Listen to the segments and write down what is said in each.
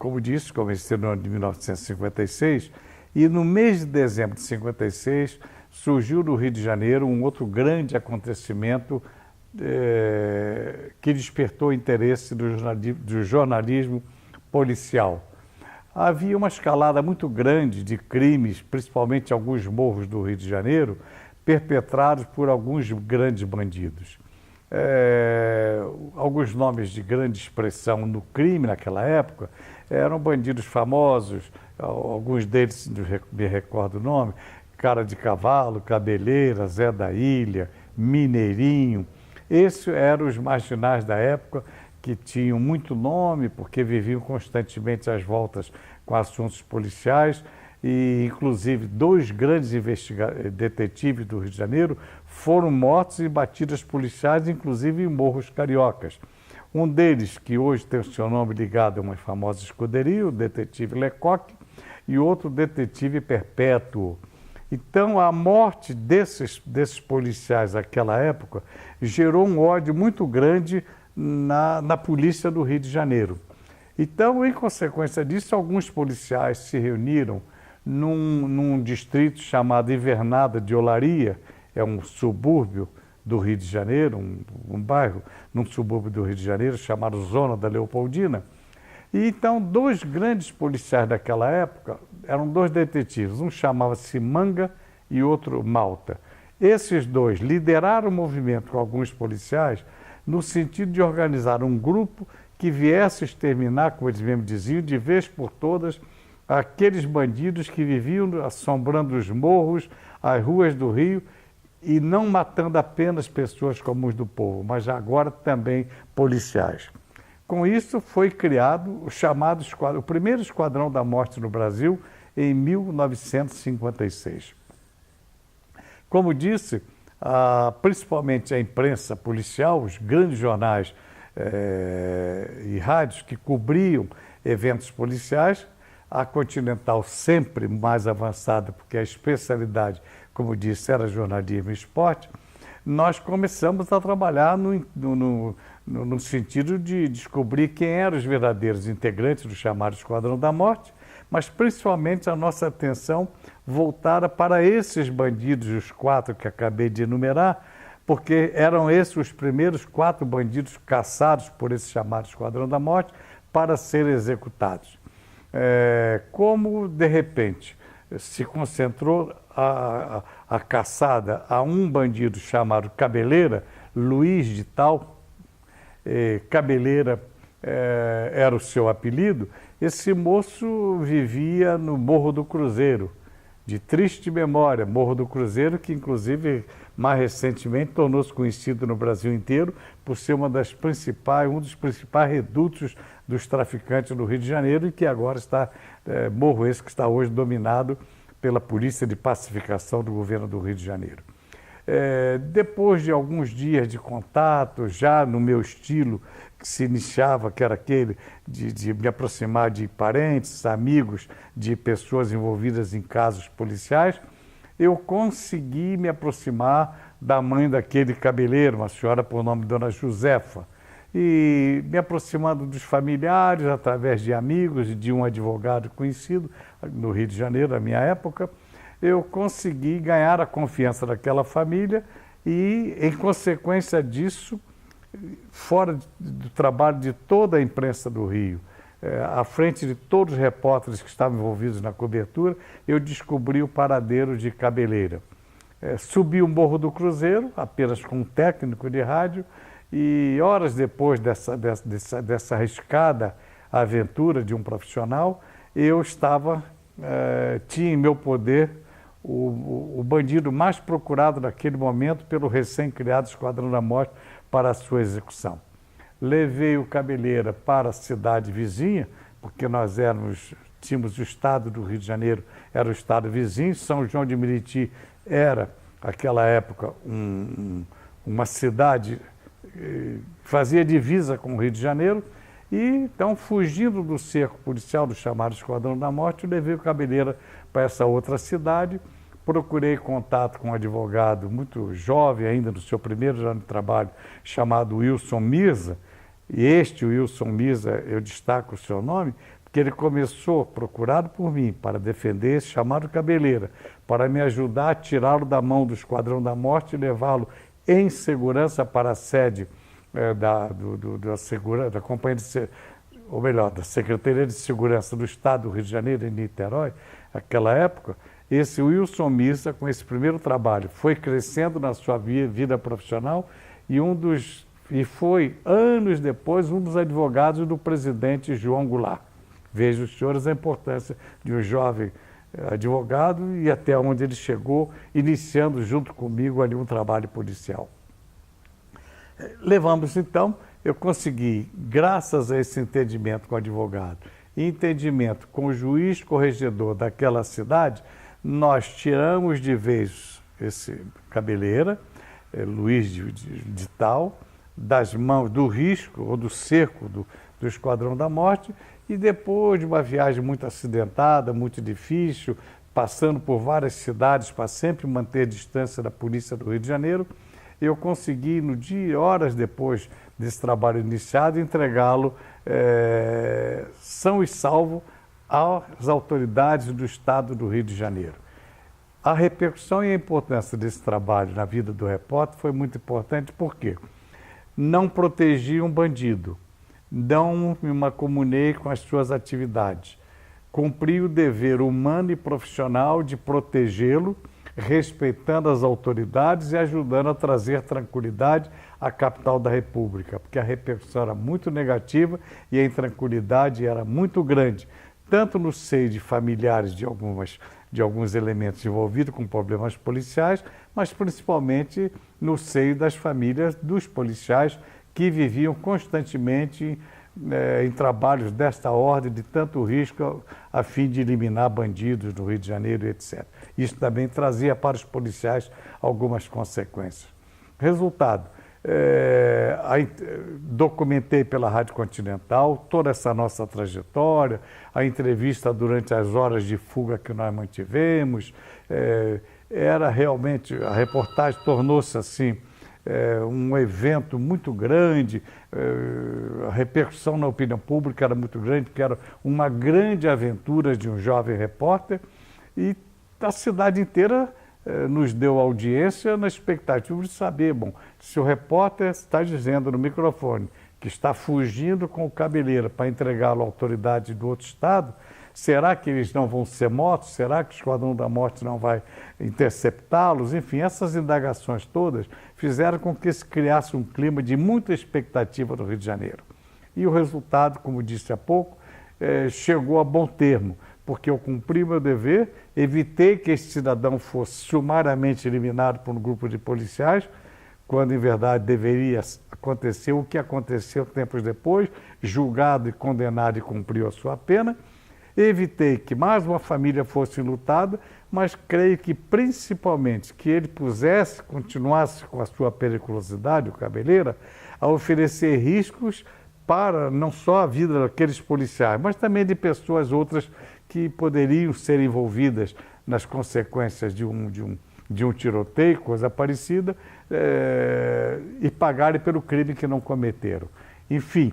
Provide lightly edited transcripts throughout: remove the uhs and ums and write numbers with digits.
como disse, comecei no ano de 1956, e no mês de dezembro de 56 surgiu no Rio de Janeiro um outro grande acontecimento que despertou o interesse do jornalismo policial. Havia uma escalada muito grande de crimes, principalmente em alguns morros do Rio de Janeiro, perpetrados por alguns grandes bandidos. Alguns nomes de grande expressão no crime naquela época eram bandidos famosos, alguns deles, me recordo o nome, Cara de Cavalo, Cabeleira, Zé da Ilha, Mineirinho. Esses eram os marginais da época que tinham muito nome, porque viviam constantemente às voltas com assuntos policiais, e inclusive dois grandes detetives do Rio de Janeiro foram mortos em batidas policiais, inclusive em morros cariocas. Um deles, que hoje tem o seu nome ligado a uma famosa escuderia, o detetive Lecoq, e outro detetive Perpétuo. Então, a morte desses policiais naquela época gerou um ódio muito grande na polícia do Rio de Janeiro. Então, em consequência disso, alguns policiais se reuniram num distrito chamado Invernada de Olaria, é um subúrbio do Rio de Janeiro, um bairro num subúrbio do Rio de Janeiro chamado Zona da Leopoldina. E então, dois grandes policiais daquela época, eram dois detetives, um chamava-se Manga e outro Malta. Esses dois lideraram o movimento com alguns policiais no sentido de organizar um grupo que viesse exterminar, como eles mesmos diziam, de vez por todas, aqueles bandidos que viviam assombrando os morros, as ruas do Rio, e não matando apenas pessoas comuns do povo, mas agora também policiais. Com isso foi criado o chamado o primeiro Esquadrão da Morte no Brasil em 1956. Como disse, principalmente a imprensa policial, os grandes jornais e rádios que cobriam eventos policiais, a Continental sempre mais avançada, porque a especialidade, como disse, era jornalismo e esporte, nós começamos a trabalhar no sentido de descobrir quem eram os verdadeiros integrantes do chamado Esquadrão da Morte, mas principalmente a nossa atenção voltada para esses bandidos, os 4 que acabei de enumerar, porque eram esses os primeiros 4 bandidos caçados por esse chamado Esquadrão da Morte para serem executados. Como, de repente, se concentrou a caçada a um bandido chamado Cabeleira, Luiz de Tal, Cabeleira era o seu apelido, esse moço vivia no Morro do Cruzeiro, de triste memória, Morro do Cruzeiro, que inclusive mais recentemente tornou-se conhecido no Brasil inteiro por ser um dos principais redutos dos traficantes do Rio de Janeiro, e que agora está, morro esse que está hoje dominado pela Polícia de Pacificação do governo do Rio de Janeiro. Depois de alguns dias de contato, já no meu estilo, que se iniciava, que era aquele de me aproximar de parentes, amigos, de pessoas envolvidas em casos policiais, eu consegui me aproximar da mãe daquele cabeleiro, uma senhora por nome Dona Josefa, e me aproximando dos familiares, através de amigos e de um advogado conhecido no Rio de Janeiro, na minha época, eu consegui ganhar a confiança daquela família e, em consequência disso, fora do trabalho de toda a imprensa do Rio, à frente de todos os repórteres que estavam envolvidos na cobertura, eu descobri o paradeiro de Cabeleira. Subi o Morro do Cruzeiro, apenas com um técnico de rádio, e horas depois dessa arriscada aventura de um profissional, eu tinha em meu poder o bandido mais procurado naquele momento pelo recém-criado Esquadrão da Morte para a sua execução. Levei o Cabeleira para a cidade vizinha, porque nós tínhamos o estado do Rio de Janeiro, era o estado vizinho, São João de Meriti era, naquela época, uma cidade que fazia divisa com o Rio de Janeiro, e então, fugindo do cerco policial do chamado Esquadrão da Morte, eu levei o Cabeleira para essa outra cidade, procurei contato com um advogado muito jovem, ainda no seu primeiro ano de trabalho, chamado Wilson Mirza, e este Wilson Mirza, eu destaco o seu nome, que ele começou, procurado por mim, para defender esse chamado Cabeleira, para me ajudar a tirá-lo da mão do Esquadrão da Morte e levá-lo em segurança para a sede da Companhia ou melhor, da Secretaria de Segurança do Estado do Rio de Janeiro, em Niterói, naquela época. Esse Wilson Missa, com esse primeiro trabalho, foi crescendo na sua vida profissional e foi, anos depois, um dos advogados do presidente João Goulart. Vejo, os senhores, a importância de um jovem advogado e até onde ele chegou, iniciando junto comigo ali um trabalho policial. Levamos, então, eu consegui, graças a esse entendimento com o advogado e entendimento com o juiz corregedor daquela cidade, nós tiramos de vez esse Cabeleira, Luiz de Tal, das mãos do risco ou do cerco do Esquadrão da Morte, e depois de uma viagem muito acidentada, muito difícil, passando por várias cidades para sempre manter distância da polícia do Rio de Janeiro, eu consegui, no dia, horas depois desse trabalho iniciado, entregá-lo são e salvo às autoridades do Estado do Rio de Janeiro. A repercussão e a importância desse trabalho na vida do repórter foi muito importante, porque não protegi um bandido, não me macumunei com as suas atividades, cumpri o dever humano e profissional de protegê-lo, respeitando as autoridades e ajudando a trazer tranquilidade à capital da República, porque a repercussão era muito negativa e a intranquilidade era muito grande, tanto no seio de familiares de alguns elementos envolvidos com problemas policiais, mas principalmente no seio das famílias dos policiais que viviam constantemente em trabalhos desta ordem, de tanto risco, a fim de eliminar bandidos no Rio de Janeiro, etc. Isso também trazia para os policiais algumas consequências. Resultado, documentei pela Rádio Continental toda essa nossa trajetória, a entrevista durante as horas de fuga que nós mantivemos, era realmente, a reportagem tornou-se assim, um evento muito grande, a repercussão na opinião pública era muito grande, porque era uma grande aventura de um jovem repórter, e a cidade inteira nos deu audiência na expectativa de saber, bom, se o repórter está dizendo no microfone que está fugindo com o Cabeleira para entregá-lo à autoridade do outro estado, será que eles não vão ser mortos? Será que o Esquadrão da Morte não vai interceptá-los? Enfim, essas indagações todas fizeram com que se criasse um clima de muita expectativa no Rio de Janeiro. E o resultado, como disse há pouco, chegou a bom termo, porque eu cumpri meu dever, evitei que esse cidadão fosse sumariamente eliminado por um grupo de policiais, quando em verdade deveria acontecer o que aconteceu tempos depois, julgado e condenado e cumpriu a sua pena. Evitei que mais uma família fosse enlutada, mas creio que principalmente que ele continuasse com a sua periculosidade, o Cabeleira, a oferecer riscos para não só a vida daqueles policiais, mas também de pessoas outras que poderiam ser envolvidas nas consequências de um tiroteio, coisa parecida, e pagarem pelo crime que não cometeram. Enfim,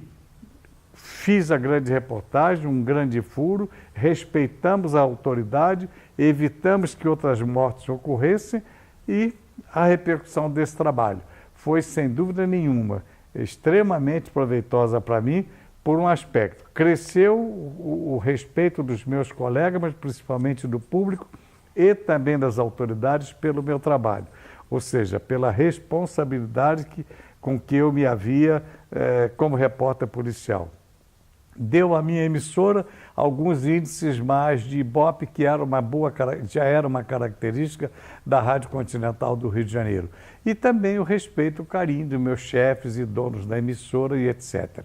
fiz a grande reportagem, um grande furo, respeitamos a autoridade, evitamos que outras mortes ocorressem, e a repercussão desse trabalho foi, sem dúvida nenhuma, extremamente proveitosa para mim, por um aspecto. Cresceu o respeito dos meus colegas, mas principalmente do público e também das autoridades pelo meu trabalho, ou seja, pela responsabilidade com que eu me havia como repórter policial. Deu à minha emissora alguns índices mais de Ibope, que já era uma característica da Rádio Continental do Rio de Janeiro. E também o respeito, o carinho dos meus chefes e donos da emissora e etc.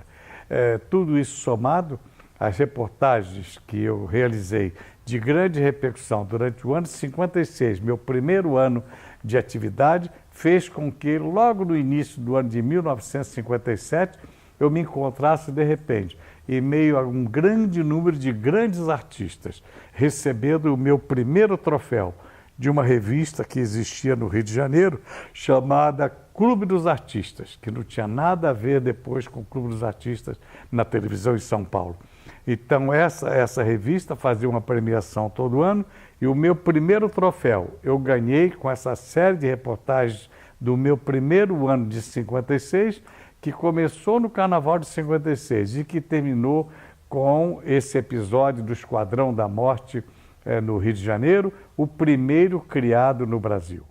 Tudo isso somado, as reportagens que eu realizei de grande repercussão durante o ano de 56, meu primeiro ano de atividade, fez com que logo no início do ano de 1957 eu me encontrasse de repente em meio a um grande número de grandes artistas, recebendo o meu primeiro troféu de uma revista que existia no Rio de Janeiro, chamada Clube dos Artistas, que não tinha nada a ver depois com o Clube dos Artistas na televisão em São Paulo. Então, essa revista fazia uma premiação todo ano e o meu primeiro troféu eu ganhei com essa série de reportagens do meu primeiro ano de 56, que começou no Carnaval de 56 e que terminou com esse episódio do Esquadrão da Morte no Rio de Janeiro, o primeiro criado no Brasil.